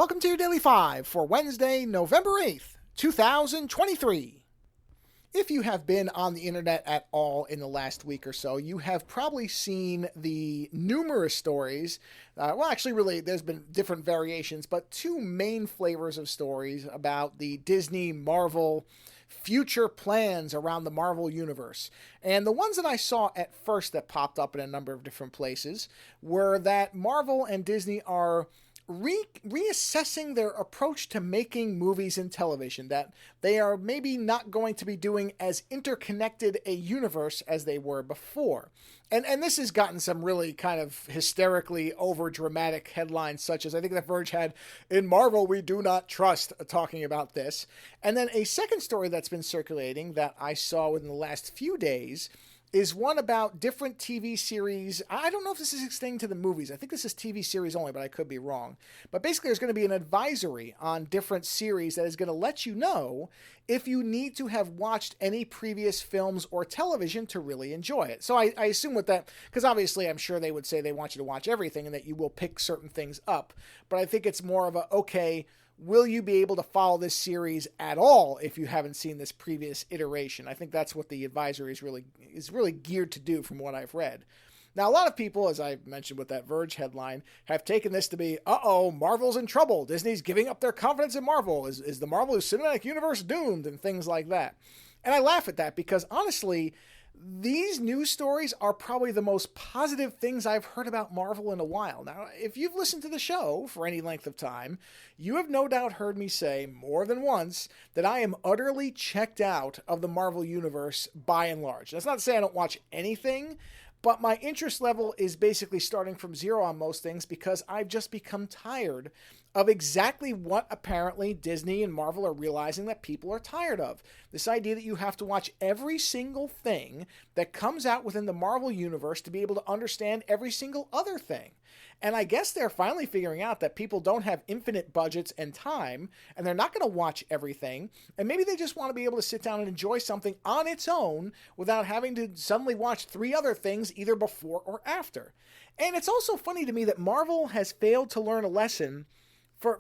Welcome to your Daily 5 for Wednesday, November 8th, 2023. If you have been on the internet at all in the last week or so, you have probably seen the numerous stories. Really, there's been different variations, but two main flavors of stories about the Disney Marvel future plans around the Marvel Universe. And the ones that I saw at first that popped up in a number of different places were that Marvel and Disney are reassessing their approach to making movies and television, that they are maybe not going to be doing as interconnected a universe as they were before. And this has gotten some really kind of hysterically over dramatic headlines, such as I think The Verge had, "In Marvel We Do Not Trust," talking about this. And then a second story that's been circulating that I saw within the last few days is one about different TV series. I don't know if this is extending to the movies. I think this is TV series only, but I could be wrong. But basically, there's going to be an advisory on different series that is going to let you know if you need to have watched any previous films or television to really enjoy it. So I assume with that, because obviously I'm sure they would say they want you to watch everything and that you will pick certain things up. But I think it's more of a, okay, will you be able to follow this series at all if you haven't seen this previous iteration? I think that's what the advisory is really geared to do from what I've read. Now, a lot of people, as I mentioned with that Verge headline, have taken this to be, Marvel's in trouble. Disney's giving up their confidence in Marvel. Is the Marvel Cinematic Universe doomed? And things like that. And I laugh at that because, honestly, these news stories are probably the most positive things I've heard about Marvel in a while. Now, if you've listened to the show for any length of time, you have no doubt heard me say more than once that I am utterly checked out of the Marvel Universe by and large. That's not to say I don't watch anything, but my interest level is basically starting from zero on most things because I've just become tired of exactly what apparently Disney and Marvel are realizing that people are tired of. This idea that you have to watch every single thing that comes out within the Marvel Universe to be able to understand every single other thing. And I guess they're finally figuring out that people don't have infinite budgets and time, and they're not going to watch everything, and maybe they just want to be able to sit down and enjoy something on its own without having to suddenly watch three other things either before or after. And it's also funny to me that Marvel has failed to learn a lesson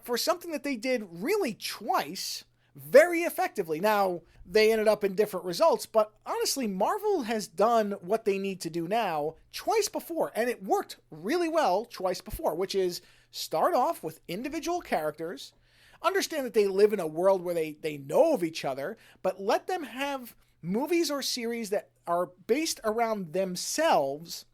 for something that they did really twice very effectively. Now, they ended up in different results, but honestly, Marvel has done what they need to do now twice before, and it worked really well twice before, which is start off with individual characters, understand that they live in a world where they know of each other, but let them have movies or series that are based around themselves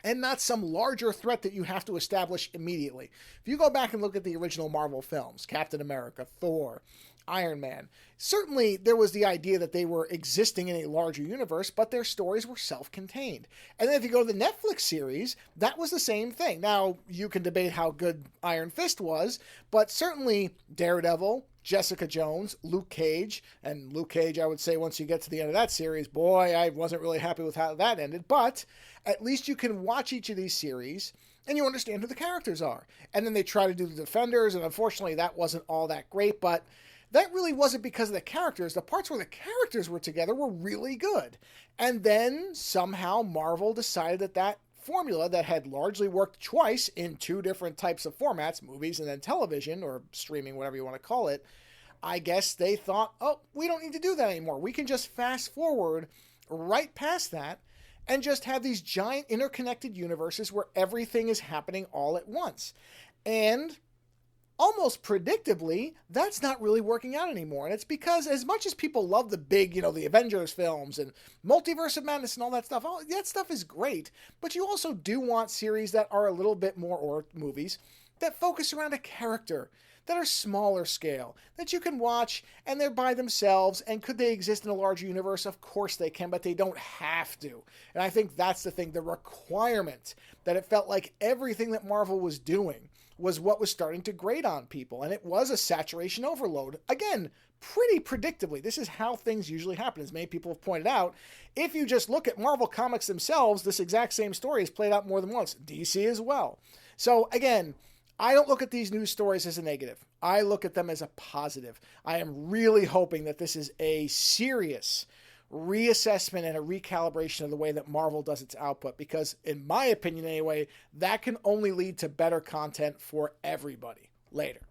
and not some larger threat that you have to establish immediately. If you go back and look at the original Marvel films, Captain America, Thor, Iron Man, certainly there was the idea that they were existing in a larger universe, but their stories were self-contained. And then if you go to the Netflix series, that was the same thing. Now, you can debate how good Iron Fist was, but certainly Daredevil, Jessica Jones, Luke Cage, and Luke Cage, I would say once you get to the end of that series, boy, I wasn't really happy with how that ended, but at least you can watch each of these series and you understand who the characters are. And then they try to do the Defenders, and unfortunately that wasn't all that great, but that really wasn't because of the characters. The parts where the characters were together were really good. And then somehow Marvel decided that formula that had largely worked twice in two different types of formats, movies and then television or streaming, whatever you want to call it, I guess they thought, we don't need to do that anymore. We can just fast forward right past that and just have these giant interconnected universes where everything is happening all at once. And almost predictably, that's not really working out anymore. And it's because as much as people love the big, the Avengers films and Multiverse of Madness and all that stuff is great. But you also do want series that are a little bit more, or movies, that focus around a character, that are smaller scale, that you can watch and they're by themselves. And could they exist in a larger universe? Of course they can, but they don't have to. And I think that's the thing, the requirement, that it felt like everything that Marvel was doing was what was starting to grate on people. And it was a saturation overload. Again, pretty predictably. This is how things usually happen. As many people have pointed out, if you just look at Marvel Comics themselves, this exact same story is played out more than once. DC as well. So again, I don't look at these news stories as a negative. I look at them as a positive. I am really hoping that this is a serious reassessment and a recalibration of the way that Marvel does its output, because in my opinion anyway, that can only lead to better content for everybody later.